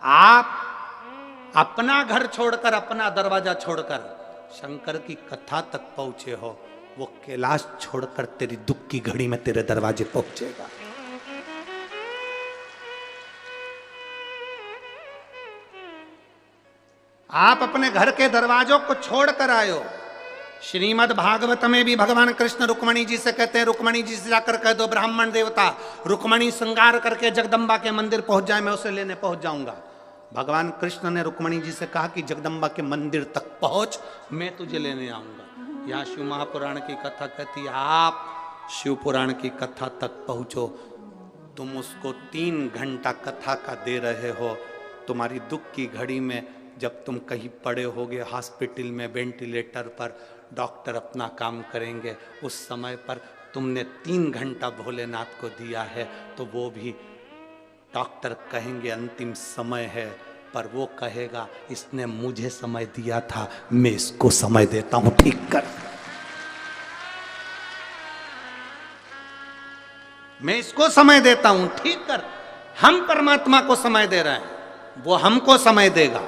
आप अपना घर छोड़कर, अपना दरवाजा छोड़कर शंकर की कथा तक पहुंचे हो, वो कैलाश छोड़कर तेरी दुख की घड़ी में तेरे दरवाजे पहुंचेगा। आप अपने घर के दरवाजों को छोड़कर आए हो। श्रीमद् भागवत में भी भगवान कृष्ण रुक्मणी जी से कहते हैं, रुक्मणी जी से जाकर कह दो ब्राह्मण देवता रुक्मणी श्रृंगार करके जगदम्बा के मंदिर पहुंच जाए, मैं उसे लेने पहुंच जाऊंगा। भगवान कृष्ण ने रुक्मणी जी से कहा कि जगदम्बा के मंदिर तक पहुंच, मैं तुझे लेने आऊंगा। यहाँ शिव महापुराण की कथा कहती है, आप शिव पुराण की कथा तक पहुंचो, तुम उसको 3 घंटा कथा का दे रहे हो। तुम्हारी दुख की घड़ी में जब तुम कहीं पड़े होगे हॉस्पिटल में वेंटिलेटर पर, डॉक्टर अपना काम करेंगे, उस समय पर तुमने 3 घंटा भोलेनाथ को दिया है, तो वो भी डॉक्टर कहेंगे अंतिम समय है, पर वो कहेगा इसने मुझे समय दिया था, मैं इसको समय देता हूं, ठीक कर। मैं इसको समय देता हूं, ठीक कर। हम परमात्मा को समय दे रहे हैं, वो हमको समय देगा।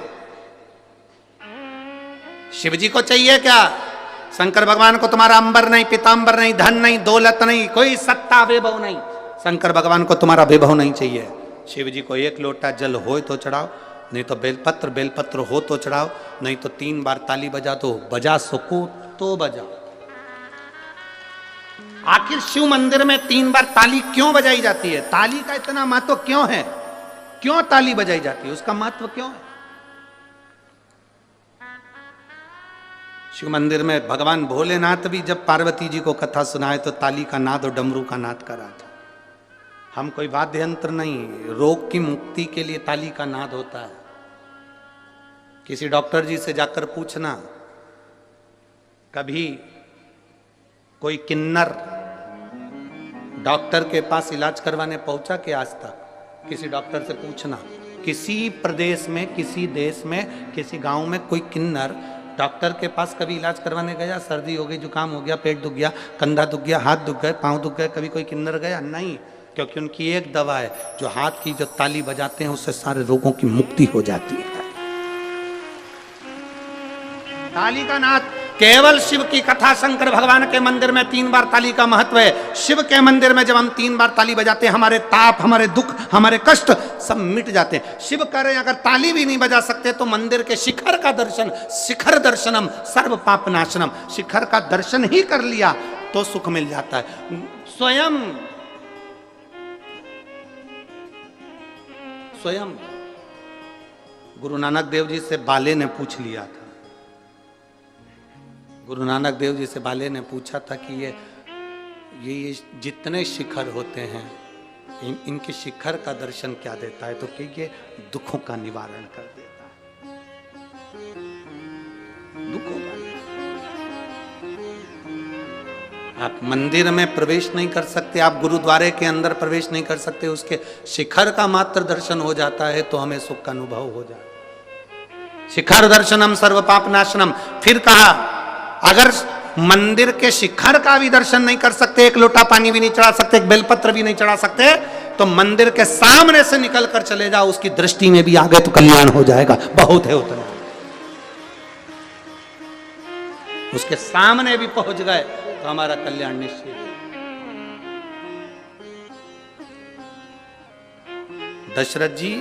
शिव जी को चाहिए क्या? शंकर भगवान को तुम्हारा अंबर नहीं, पीतांबर नहीं, धन नहीं, दौलत नहीं, कोई सत्ता वैभव नहीं। शंकर भगवान को तुम्हारा वैभव नहीं चाहिए। शिव जी को 1 लोटा जल हो तो चढ़ाओ, नहीं तो बेलपत्र हो तो चढ़ाओ, नहीं तो 3 बार ताली बजा दो, बजा सको तो बजाओ। आखिर शिव मंदिर में 3 बार ताली क्यों बजाई जाती है? ताली का इतना महत्व क्यों है? क्यों ताली बजाई जाती है? उसका महत्व क्यों है? शिव मंदिर में भगवान भोलेनाथ भी जब पार्वती जी को कथा सुनाए तो ताली का नाद और डमरू का नाद करा था। हम कोई वाद्य यंत्र नहीं, रोग की मुक्ति के लिए ताली का नाद होता है। किसी डॉक्टर जी से जाकर पूछना, कभी कोई किन्नर डॉक्टर के पास इलाज करवाने पहुंचा कि आज तक? किसी डॉक्टर से पूछना, किसी प्रदेश में, किसी देश में, किसी गांव में कोई किन्नर डॉक्टर के पास कभी इलाज करवाने गया? सर्दी हो गई, जुकाम हो गया, पेट दुख गया, कंधा दुख गया, हाथ दुख गए, पांव दुख गए, कभी कोई किन्नर गया? नहीं, क्योंकि उनकी एक दवा है, जो हाथ की जो ताली बजाते हैं उससे सारे रोगों की मुक्ति हो जाती है। ताली का नाद। केवल शिव की कथा, शंकर भगवान के मंदिर में 3 बार ताली का महत्व है। शिव के मंदिर में जब हम 3 बार ताली बजाते हैं, हमारे ताप, हमारे दुख, हमारे कष्ट सब मिट जाते हैं। शिव कह रहे हैं अगर ताली भी नहीं बजा सकते तो मंदिर के शिखर का दर्शन, शिखर दर्शनम सर्व पाप नाशनम, शिखर का दर्शन ही कर लिया तो सुख मिल जाता है। स्वयं गुरु नानक देव जी से बाले ने पूछ लिया था। गुरु नानक देव जी से बाले ने पूछा था कि ये जितने शिखर होते हैं, इनके शिखर का दर्शन क्या देता है? तो कि ये दुखों का निवारण कर देता है, दुखों का। आप मंदिर में प्रवेश नहीं कर सकते, आप गुरुद्वारे के अंदर प्रवेश नहीं कर सकते, उसके शिखर का मात्र दर्शन हो जाता है तो हमें सुख का अनुभव हो जाता है। शिखर दर्शनम सर्व पाप नाशनम। फिर कहा अगर मंदिर के शिखर का भी दर्शन नहीं कर सकते, 1 लोटा पानी भी नहीं चढ़ा सकते, 1 बेलपत्र भी नहीं चढ़ा सकते, तो मंदिर के सामने से निकल कर चले जाओ, उसकी दृष्टि में भी आ गए तो कल्याण हो जाएगा। बहुत है उतना, उसके सामने भी पहुंच गए तो हमारा कल्याण निश्चित है। दशरथ जी